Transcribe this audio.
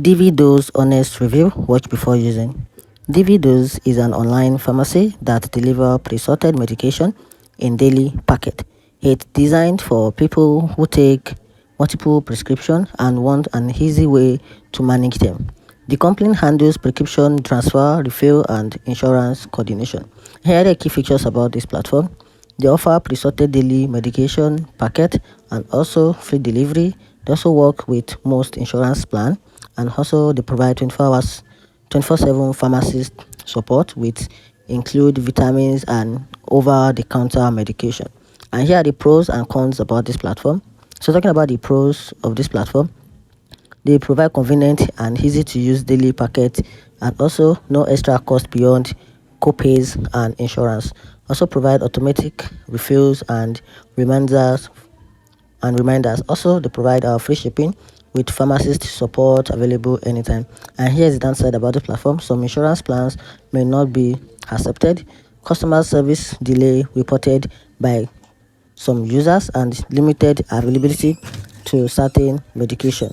DivvyDose Honest Review. Watch before using. DivvyDose is an online pharmacy that delivers pre-sorted medication in daily packet. It's designed for people who take multiple prescriptions and want an easy way to manage them. The company handles prescription transfer, refill, and insurance coordination. Here are the key features about this platform. They offer pre-sorted daily medication packet and also free delivery. They also work with most insurance plan, and also they provide 24 hours 24/7 pharmacist support with include vitamins and over-the-counter medication. And here are the pros and cons about this platform. So talking about the pros of this platform, they provide convenient and easy to use daily packet, and also no extra cost beyond copays and insurance. Also provide automatic refills and reminders. Also, they provide free shipping with pharmacist support available anytime. And here's the downside about the platform: some insurance plans may not be accepted, customer service delay reported by some users, and limited availability to certain medication.